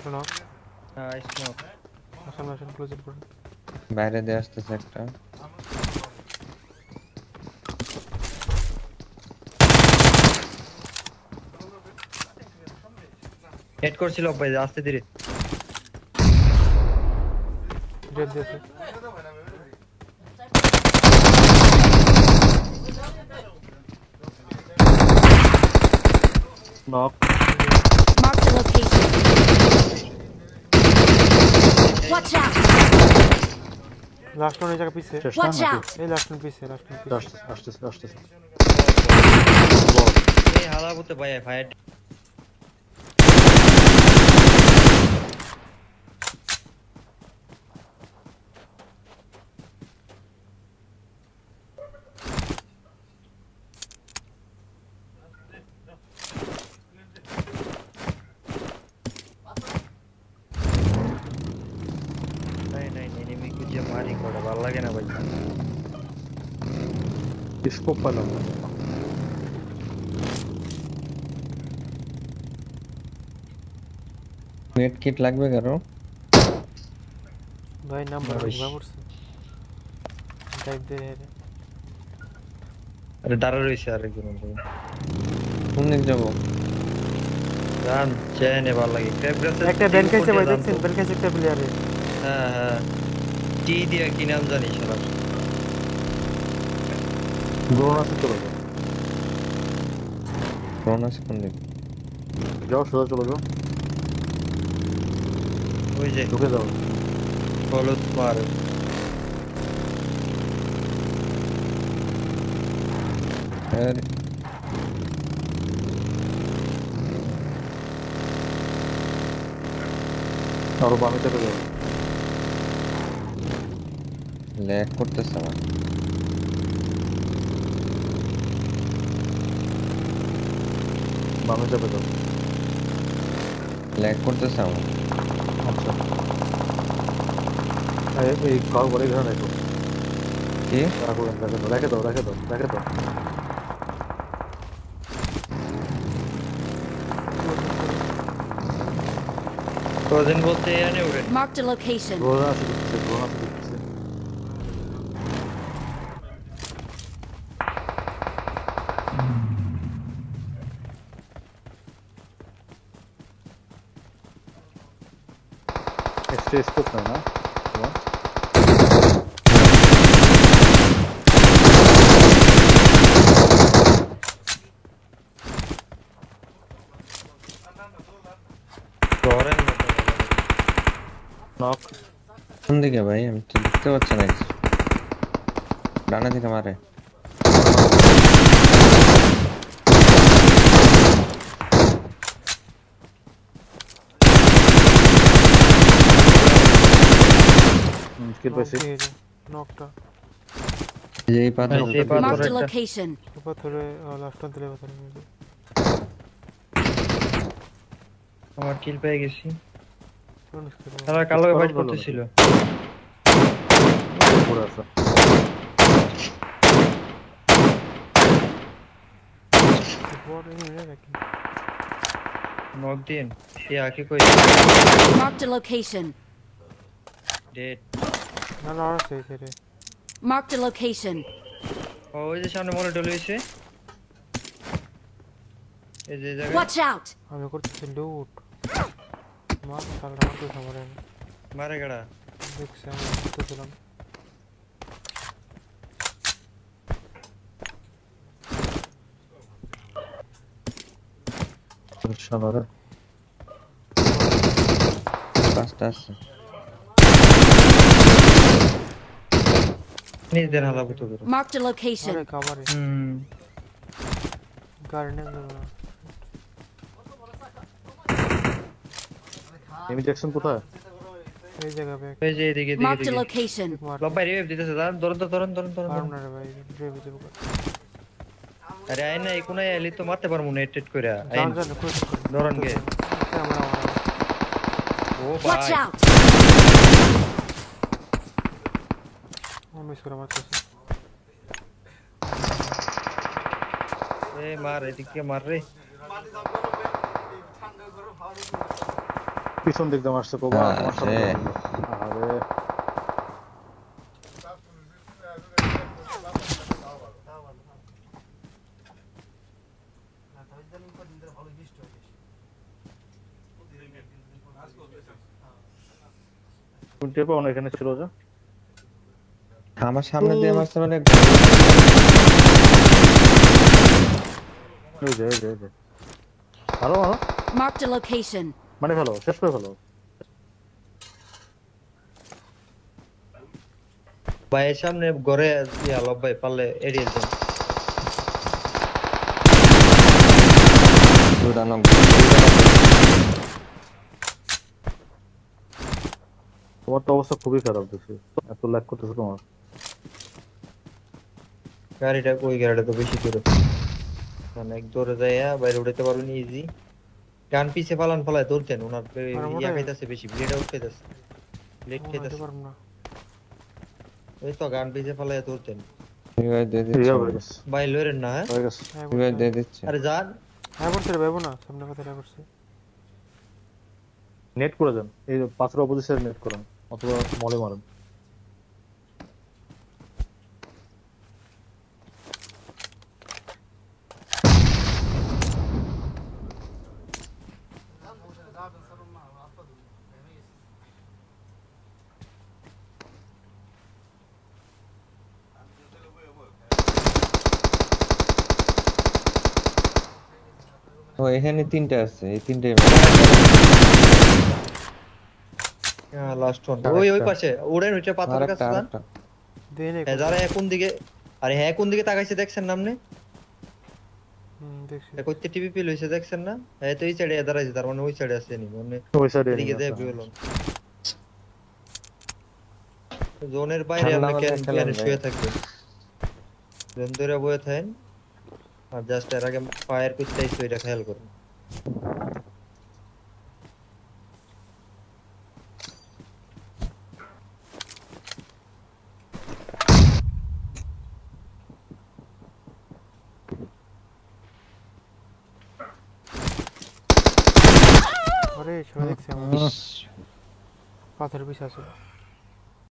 শোনো স্মোক সামনে আসেন ক্লোজ করুন বাইরে দিয়ে আসতেছে একটা হেড করছিল ভাই আস্তে ধীরে ডেড দিয়েছে knock Mark the location. Watch out! Last one এই জায়গা পিছে Watch out! এই লাস্ট ওয়ান পিছে আসতেছে এই হালাবুতে ভাই ফায়ার नहीं एनिमी को जे मारी कोड़ा ভালো লাগে না ভাই স্কোপ পালাম নেট কিট লাগবে কারো ভাই নাম্বার করছে টাইপ দে রে আরে দাঁড়া রইছে আরে কোন কোন দিক যাব জান চেনে ভালো লাগে একটা ব্যান খাইছে ভাই দেখছেন ব্যান খাইছে একটা প্লেয়ারে হ্যাঁ টি দিয়া কি নাম জানি শালা ড্রোন আছে চলে যাও কোন আছে কোন দিক যাও সোজা চলে যাও ওই যে ঢুকে যাও হলুদ মার আরে আরো বামে চলে যাও ল্যাগ করতেছে আমার বামে চলে যাও ল্যাগ করতেছে আমার আচ্ছা এই কার বলে ঘর রাখো কি রেখে দাও ফ্রোজেন বলতে এনে ওরে Marked a location. ড্রোন আছে দেখতেছে এক্সট্রা স্কোপ না তোমার করেন নক কোন দিকে ভাই আমি তো দেখতে পাচ্ছি না কিছু ডানা থেকে মারে স্কিল পাইছি নকটা এই পাথর Marked a location. পাথরে লাস্ট ওয়ান দিলে পাথরে আমার কিল পেয়ে গেছি কোন তারা কালো ফাইট করতেছিল পুরো আছে বড় এনে রাখি নক দিন এ আকে কই Marked a location. ডেড না না আছে এখানে Marked a location. ওই যে সামনে মোরে ডলে হইছে এই যে জায়গা Watch out! আমি করতেছি লুট মার সারা তো সামনে মারে গড়া দেখছি আমি তো দিলাম শালারে পাঁচটা আছে নিজের হালাবুতো করো Marked a location. আরে কামারে গার্ডেনে এমি জ্যাকসন কোথায় এই জায়গা বে এই যে এদিকে Marked a এদিকে location. লম্বা রিভাইভ দিতেছে ধরুন আরনার ভাই ড্রাইভ দেব আরে আই না কোন এলি তো মারতে পারমু না এটেট কইরা জান জান কোন ধরন গে আমরা ও Watch ভাই out! আমি সুরা মারতেছি এ মার এদিকে মার রে পিছন দিক দিয়ে মারছে কোবা হ্যাঁ, তোমার সামনে সে। আরে কোন টেপে অনেক এখানে ছিল যে আমার সামনে দিয়ে মারছে মানে ওই যে ভালো ভালো Marked a location. মানে ভালো শেষ করে ভালো ভাইয়ের সামনে ঘরে লব ভাই পারলে এড়িয়ে যান। দুরানক তোমার তো অবস্থা খুবই খারাপ দেখছি এত ল্যাগ করতেছে তোমার গাড়িটা ওই গাড়িটা তো বেশি দূরে, অনেক দূরে যাইয়া বাইরে উঠাতে পারবেন ইজি। গান পিছে পালান ফলায় ধরতেন ওনার ইয়া খাইতেছে বেশি, ব্লেড আউট খাইতেছে, ব্লেড খাইতেছে। পারবো না। ওই তো গান পিছে পালায় ধরতেন। রিভাইভ দিয়ে ঠিক দিচ্ছে আছে ভাই লইরেন না, হ্যাঁ? হয়ে গেছে রিভাইভ দিয়ে দিচ্ছে আরে যান। হ্যাঁ করছে রে ভাইবো না, সামনে কথা করছে। নেট করে দেন এই পাথর অপোজিশনে নেট করেন অথবা মলে মারেন ও এখানে তিনটা আছে, এই তিনটে হ্যাঁ লাস্ট ওয়ান ওই পাশে ওড়েন ওইটা পাথরের আরেকটা কাছে যান। আরেকটা দেনে হ্যাঁ যারা কোন দিকে, আরে হ্যাঁ কোন দিকে তাকাইছে দেখছেন নামনে, দেখছি। কইতে টিভি পিল হইছে দেখছেন না? হ্যাঁ তো এই সাইডে দাঁড়াইছে, তার মানে ওই সাইডে আছে নি, মানে ওই সাইডে এদিকে দেখ বিলন জোনের বাইরে ঠান্ডা আপনি মাথায় খেলেন ক্যান ভাই। শুয়ে থাকবেন, জোন ধরে বয়ে থাকেন আর জাস্ট এর আগে ফায়ার করতে আইছে ওইটা খেয়াল করুন। আরে সবাই দেখছে আমার ইস, পাথরের পিছে আছে।